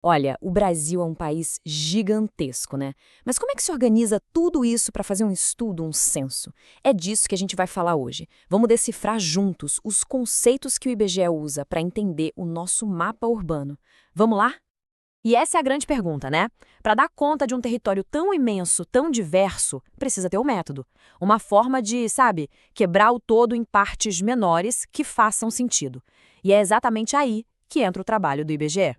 Olha, o Brasil é um país gigantesco, né? Mas como é que se organiza tudo isso para fazer um estudo, um censo? É disso que a gente vai falar hoje. Vamos decifrar juntos os conceitos que o IBGE usa para entender o nosso mapa urbano. Vamos lá? E essa é a grande pergunta, né? Para dar conta de um território tão imenso, tão diverso, precisa ter um método. Uma forma de, sabe, quebrar o todo em partes menores que façam sentido. E é exatamente aí que entra o trabalho do IBGE.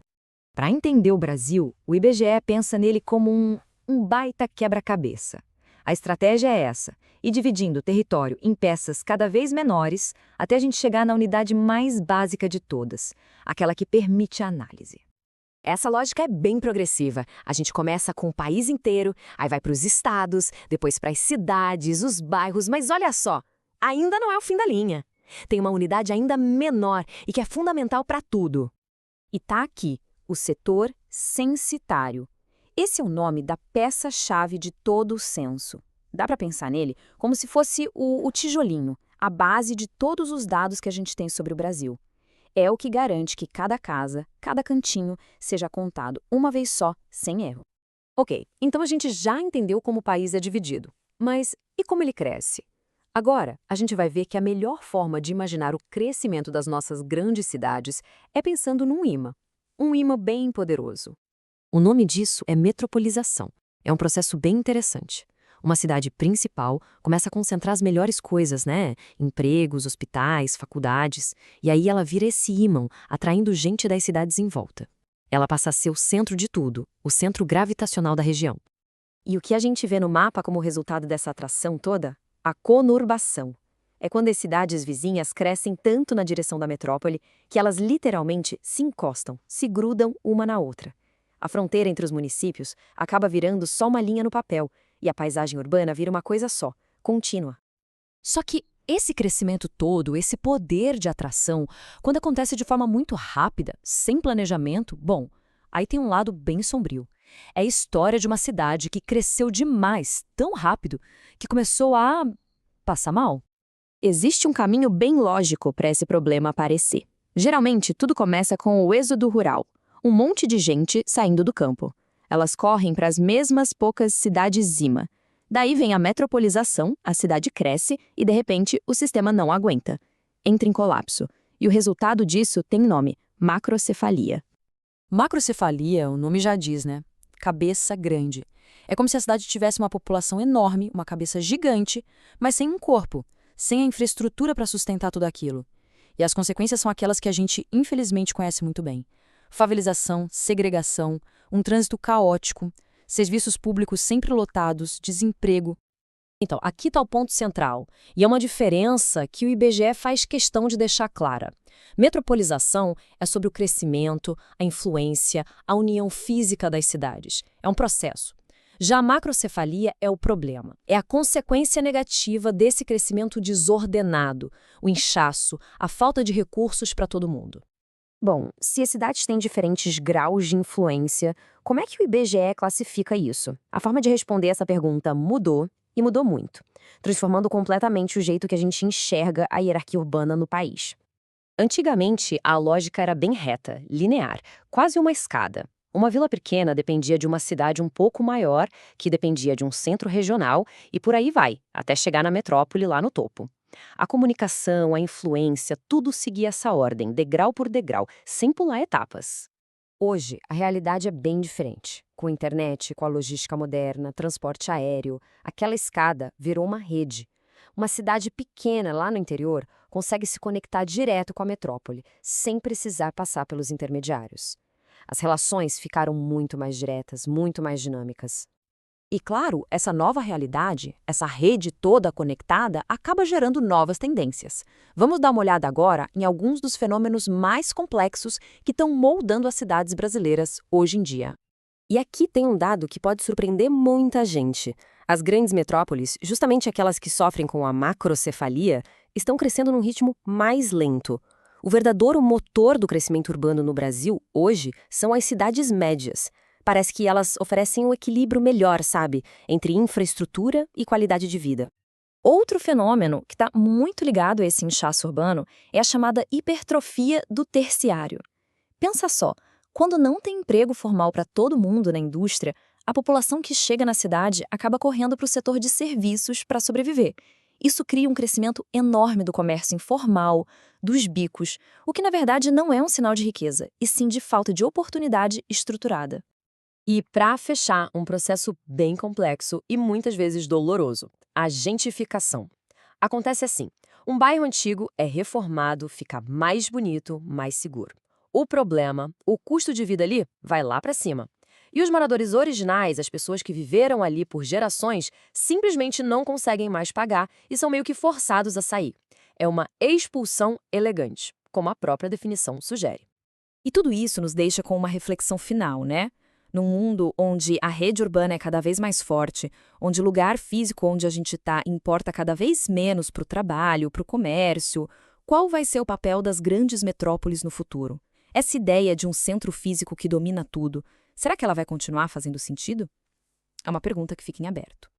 Para entender o Brasil, o IBGE pensa nele como um baita quebra-cabeça. A estratégia é essa: ir dividindo o território em peças cada vez menores até a gente chegar na unidade mais básica de todas, aquela que permite a análise. Essa lógica é bem progressiva. A gente começa com o país inteiro, aí vai para os estados, depois para as cidades, os bairros, mas olha só, ainda não é o fim da linha. Tem uma unidade ainda menor e que é fundamental para tudo. E tá aqui, o setor censitário. Esse é o nome da peça-chave de todo o censo. Dá para pensar nele como se fosse o tijolinho, a base de todos os dados que a gente tem sobre o Brasil. É o que garante que cada casa, cada cantinho, seja contado uma vez só, sem erro. Ok, então a gente já entendeu como o país é dividido. Mas e como ele cresce? Agora, a gente vai ver que a melhor forma de imaginar o crescimento das nossas grandes cidades é pensando num imã. Um imã bem poderoso. O nome disso é metropolização. É um processo bem interessante. Uma cidade principal começa a concentrar as melhores coisas, né? Empregos, hospitais, faculdades. E aí ela vira esse ímã, atraindo gente das cidades em volta. Ela passa a ser o centro de tudo, o centro gravitacional da região. E o que a gente vê no mapa como resultado dessa atração toda? A conurbação. É quando as cidades vizinhas crescem tanto na direção da metrópole que elas literalmente se encostam, se grudam uma na outra. A fronteira entre os municípios acaba virando só uma linha no papel e a paisagem urbana vira uma coisa só, contínua. Só que esse crescimento todo, esse poder de atração, quando acontece de forma muito rápida, sem planejamento, bom, aí tem um lado bem sombrio. É a história de uma cidade que cresceu demais, tão rápido, que começou a passar mal. Existe um caminho bem lógico para esse problema aparecer. Geralmente, tudo começa com o êxodo rural. Um monte de gente saindo do campo. Elas correm para as mesmas poucas cidades-cima. Daí vem a metropolização, a cidade cresce e, de repente, o sistema não aguenta. Entra em colapso. E o resultado disso tem nome: macrocefalia. Macrocefalia, o nome já diz, né? Cabeça grande. É como se a cidade tivesse uma população enorme, uma cabeça gigante, mas sem um corpo, sem a infraestrutura para sustentar tudo aquilo. E as consequências são aquelas que a gente, infelizmente, conhece muito bem. Favelização, segregação, um trânsito caótico, serviços públicos sempre lotados, desemprego. Então, aqui está o ponto central, e é uma diferença que o IBGE faz questão de deixar clara. Metropolização é sobre o crescimento, a influência, a união física das cidades. É um processo. Já a macrocefalia é o problema. É a consequência negativa desse crescimento desordenado, o inchaço, a falta de recursos para todo mundo. Bom, se as cidades têm diferentes graus de influência, como é que o IBGE classifica isso? A forma de responder essa pergunta mudou, e mudou muito, transformando completamente o jeito que a gente enxerga a hierarquia urbana no país. Antigamente, a lógica era bem reta, linear, quase uma escada. Uma vila pequena dependia de uma cidade um pouco maior, que dependia de um centro regional, e por aí vai, até chegar na metrópole lá no topo. A comunicação, a influência, tudo seguia essa ordem, degrau por degrau, sem pular etapas. Hoje, a realidade é bem diferente. Com a internet, com a logística moderna, transporte aéreo, aquela escada virou uma rede. Uma cidade pequena lá no interior consegue se conectar direto com a metrópole, sem precisar passar pelos intermediários. As relações ficaram muito mais diretas, muito mais dinâmicas. E claro, essa nova realidade, essa rede toda conectada, acaba gerando novas tendências. Vamos dar uma olhada agora em alguns dos fenômenos mais complexos que estão moldando as cidades brasileiras hoje em dia. E aqui tem um dado que pode surpreender muita gente. As grandes metrópoles, justamente aquelas que sofrem com a macrocefalia, estão crescendo num ritmo mais lento. O verdadeiro motor do crescimento urbano no Brasil, hoje, são as cidades médias. Parece que elas oferecem um equilíbrio melhor, sabe, entre infraestrutura e qualidade de vida. Outro fenômeno que está muito ligado a esse inchaço urbano é a chamada hipertrofia do terciário. Pensa só, Quando não tem emprego formal para todo mundo na indústria, a população que chega na cidade acaba correndo para o setor de serviços para sobreviver. Isso cria um crescimento enorme do comércio informal, dos bicos, o que na verdade não é um sinal de riqueza, e sim de falta de oportunidade estruturada. E para fechar, um processo bem complexo e muitas vezes doloroso, a gentrificação. Acontece assim: um bairro antigo é reformado, fica mais bonito, mais seguro. O problema, o custo de vida ali vai lá para cima. E os moradores originais, as pessoas que viveram ali por gerações, simplesmente não conseguem mais pagar e são meio que forçados a sair. É uma expulsão elegante, como a própria definição sugere. E tudo isso nos deixa com uma reflexão final, né? Num mundo onde a rede urbana é cada vez mais forte, onde o lugar físico onde a gente está importa cada vez menos para o trabalho, para o comércio, qual vai ser o papel das grandes metrópoles no futuro? Essa ideia de um centro físico que domina tudo, será que ela vai continuar fazendo sentido? É uma pergunta que fica em aberto.